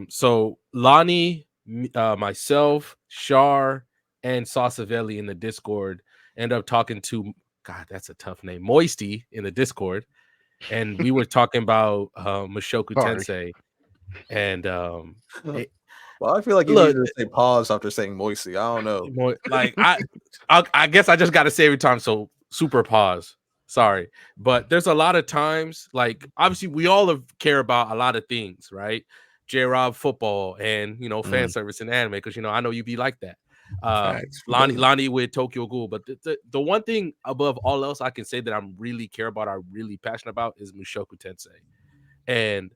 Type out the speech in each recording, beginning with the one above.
So Lani, myself, Shar, and Sausavelli in the Discord end up talking to God. That's a tough name, Moisty in the Discord, and we were talking about Mushoku Sorry. Tensei, and it, Well, I feel like you look, needed to say pause after saying moisty. I don't know. like I guess I just got to say every time. So super pause. Sorry, but there's a lot of times, like obviously we all care about a lot of things, right? J-Rob football and fan service and anime, because I know you be like that. Facts. Who Lani doesn't? Lani with Tokyo Ghoul, but the one thing above all else I can say that I'm really care about, I'm really passionate about, is Mushoku Tensei. And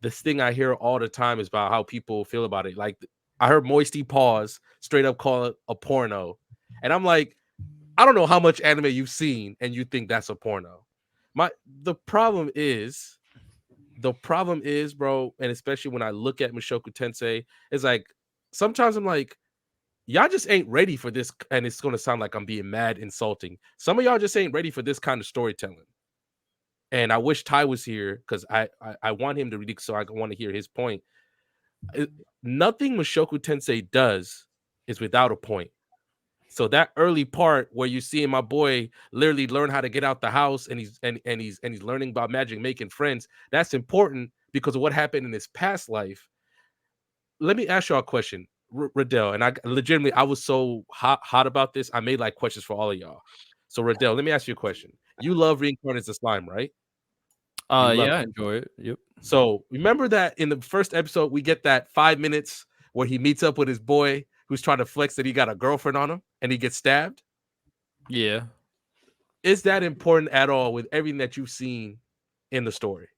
this thing I hear all the time is about how people feel about it. Like I heard Moisty pause straight up call it a porno, and I'm like, I don't know how much anime you've seen and you think that's a porno. The problem is, bro, and especially when I look at Mushoku Tensei, it's like sometimes I'm like, y'all just ain't ready for this, and it's gonna sound like I'm being mad insulting. Some of y'all just ain't ready for this kind of storytelling. And I wish Ty was here because I want him to read it, so I want to hear his point. Nothing Mushoku Tensei does is without a point. So that early part where you see my boy literally learn how to get out the house, and he's learning about magic, making friends, that's important because of what happened in his past life. Let me ask y'all a question, Riddell, and I legitimately I was so hot about this. I made like questions for all of y'all. So Riddell, let me ask you a question. You love reincarnated as a slime, right? You love Yeah, I it. enjoy it. Yep. So remember that in the first episode, we get that 5 minutes where he meets up with his boy who's trying to flex that he got a girlfriend on him and he gets stabbed. Yeah. Is that important at all with everything that you've seen in the story?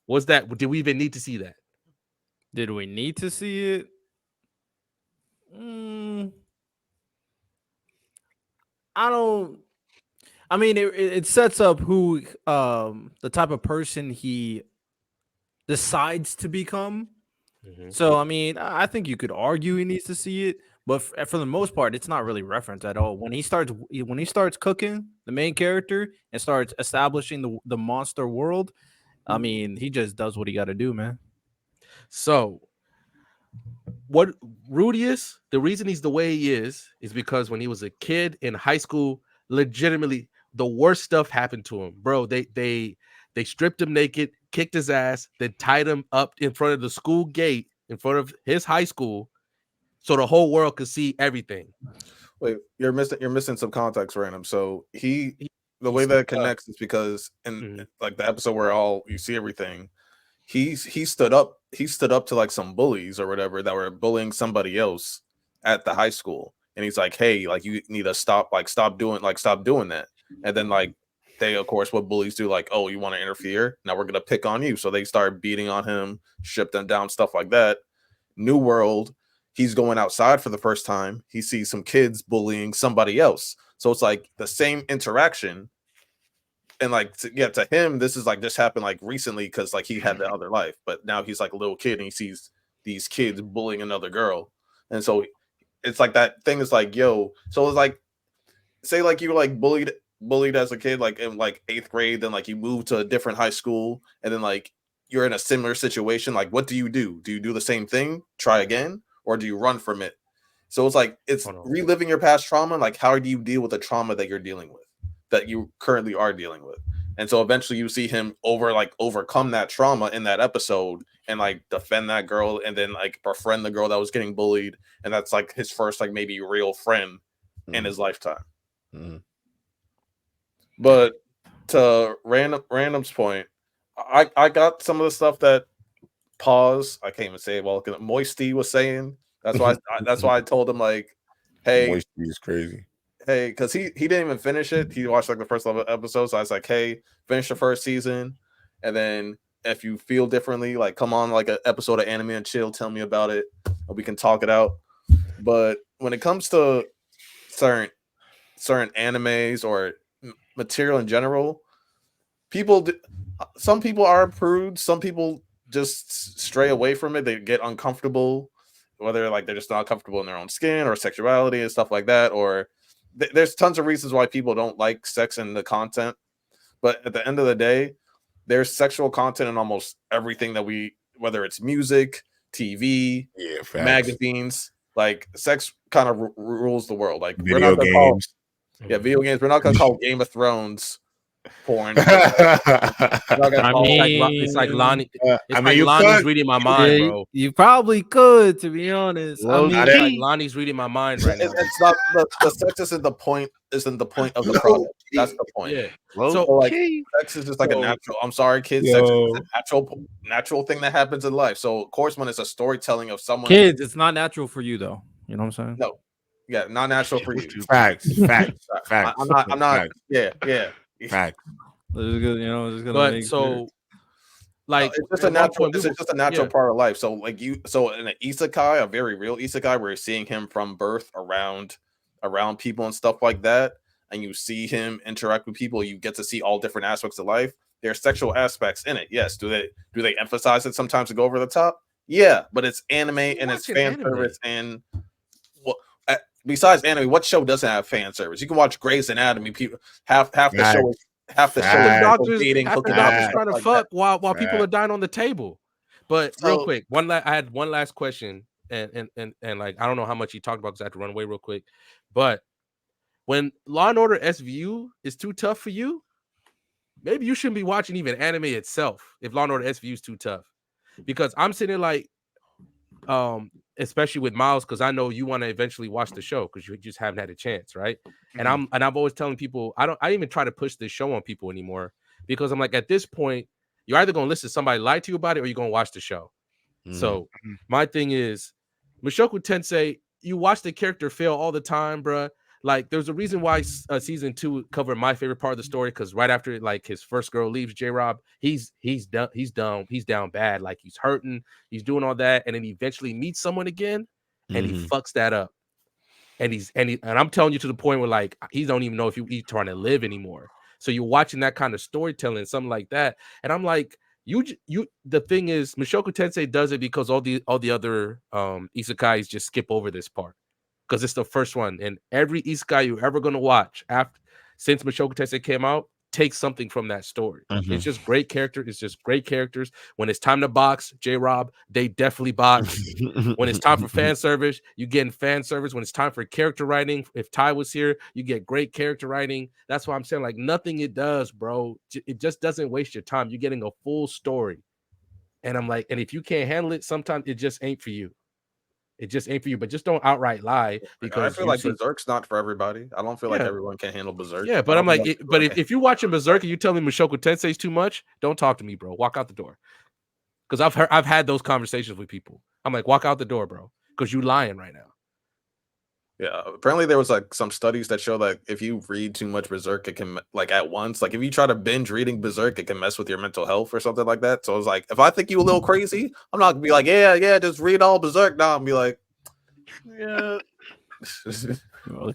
Did we even need to see that? Did we need to see it? Mm, I don't. I mean, it sets up who the type of person he decides to become. Mm-hmm. So I mean, I think you could argue he needs to see it, but for the most part, it's not really referenced at all. When he starts cooking the main character and starts establishing the monster world, I mean, he just does what he got to do, man. So what Rudius, the reason he's the way he is because when he was a kid in high school, legitimately the worst stuff happened to him, bro. They stripped him naked, kicked his ass, then tied him up in front of the school gate in front of his high school, so the whole world could see everything. Wait, you're missing some context, random. So the He way that stood it up. connects is because in Mhm. like the episode where all you see everything, he stood up to like some bullies or whatever that were bullying somebody else at the high school, and he's like, hey, like you need to stop doing that. And then like they, of course, what bullies do, like, oh, you want to interfere, now we're gonna pick on you, so they start beating on him, strip them down, stuff like that. New world, he's going outside for the first time, he sees some kids bullying somebody else, so it's like the same interaction. And like to him, this is like just happened like recently because like he had the other life, but now he's like a little kid and he sees these kids bullying another girl. And so it's like that thing is like, yo, so it's like, say like you were like bullied as a kid, like in like eighth grade, then like you move to a different high school, and then like you're in a similar situation. Like, what do? Do you do the same thing, try again, or do you run from it? So it's like it's Hold on. reliving your past trauma. Like, how do you deal with the trauma that you're dealing with, that you currently are dealing with? And so eventually you see him overcome that trauma in that episode and like defend that girl, and then like befriend the girl that was getting bullied, and that's like his first like maybe real friend in his lifetime. Mhm. But to random's point, I got some of the stuff that pause. I can't even say it well. Moisty was saying. That's why I told him like, hey, Moisty is crazy. because he didn't even finish it. He watched like the first level episode. So I was like, hey, finish the first season, and then if you feel differently, like come on like an episode of Anime and Chill, tell me about it, and we can talk it out. But when it comes to certain certain animes or material in general, some people are prudes, some people just stray away from it, they get uncomfortable, whether like they're just not comfortable in their own skin or sexuality and stuff like that, or there's tons of reasons why people don't like sex in the content. But at the end of the day, there's sexual content in almost everything that we, whether it's music, TV, Yeah, facts. magazines. Like sex kind of rules the world. Like we're Video not gonna call games. video games. We're not gonna call Game of Thrones porn. We're not gonna I call It's like mean, Lani. I It's mean, like you Lani's could. reading my yeah, mind, bro. you probably could, to be honest. I Low mean, It's like key. Lani's reading my mind right now. it's not the sex isn't the point. Isn't the point of the Low product? key. That's the point. Yeah. Low So, like, key. Sex is just like a Yo. natural. I'm sorry, kids. Sex is Yo. a natural thing that happens in life. So of course, when it's a storytelling of someone, kids, it's not natural for you though. You know what I'm saying? no, yeah, not natural for you. Facts. Facts. Facts. I'm not. Facts. Yeah. Facts. It's good, you know, it's gonna but make so like It's just a at one natural. point we It's were- just a natural yeah. part of life. So like so in an isekai, a very real isekai, where you're seeing him from birth around people and stuff like that, and you see him interact with people, you get to see all different aspects of life. There's sexual aspects in it. Yes. Do they emphasize it sometimes to go over the top? Yeah, but it's anime and it's watching fan anime? service and besides anime, what show doesn't have fan service? You can watch Grey's Anatomy. People half the show is Facts. doctors, dating, half the hooking up, doctors and trying to stuff like fuck while people are dying on the table. But real So- quick, I had one last question, and like I don't know how much he talked about because I have to run away real quick. But when Law and Order SVU is too tough for you, maybe you shouldn't be watching even anime itself if Law and Order SVU is too tough. Because I'm sitting there like, especially with Miles, because I know you want to eventually watch the show because you just haven't had a chance, right? And I've always telling people I even try to push this show on people anymore because I'm like, at this point, you're either gonna listen to somebody lie to you about it or you're gonna watch the show. So my thing is, Mushoku Tensei, you watch the character fail all the time, bruh. Like, there's a reason why season 2 covered my favorite part of the story, because right after like his first girl leaves, J-Rob, he's down bad, like he's hurting, he's doing all that, and then he eventually meets someone again, and he fucks that up, and I'm telling you, to the point where like he don't even know if he's trying to live anymore. So you're watching that kind of storytelling, something like that, and I'm like, you. The thing is, Mushoku Tensei does it because all the other isekais just skip over this part, because it's the first one, and every isekai you're ever gonna watch since Mushoku Tensei came out takes something from that story. It's just great character. It's just great characters. When it's time to box, J-Rob, they definitely box. When it's time for fan service, you getting fan service. When it's time for character writing, if Ty was here, you get great character writing. That's why I'm saying, like, nothing it does, bro, it just doesn't waste your time. You're getting a full story. And I'm like, and if you can't handle it, sometimes it just ain't for you. It just ain't for you, but just don't outright lie, because I feel like Berserk's not for everybody. I don't feel like everyone can handle Berserk. Yeah, but I'm like, if you're watching Berserk and you tell me Mushoku Tensei is too much, don't talk to me, bro. Walk out the door. Because I've had those conversations with people. I'm like, walk out the door, bro, because you lying right now. Yeah, apparently there was like some studies that show that if you read too much Berserk, it can, like, at once, like if you try to binge reading Berserk, it can mess with your mental health or something like that. So I was like, if I think you a little crazy, I'm not gonna be like, yeah, just read all Berserk now and be like, yeah.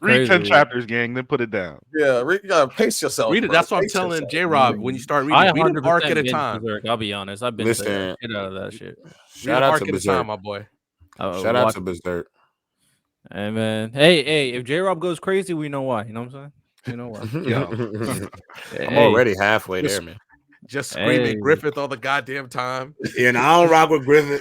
Read 10 chapters, gang, then put it down. Yeah, you gotta pace yourself. Read it. Bro. That's what I'm Pace telling yourself. J-Rob. When you start reading, I read an 100% arc at a binge time. Berserk, I'll be honest. I've been Listen, get out of that shit. Read an arc at a time, my boy. Shout out to Berserk. Hey man, hey, if J-Rob goes crazy, we know why. You know what I'm saying? You know why? I'm already halfway there, man. Just screaming Griffith all the goddamn time. Yeah, and I don't rock with Griffith.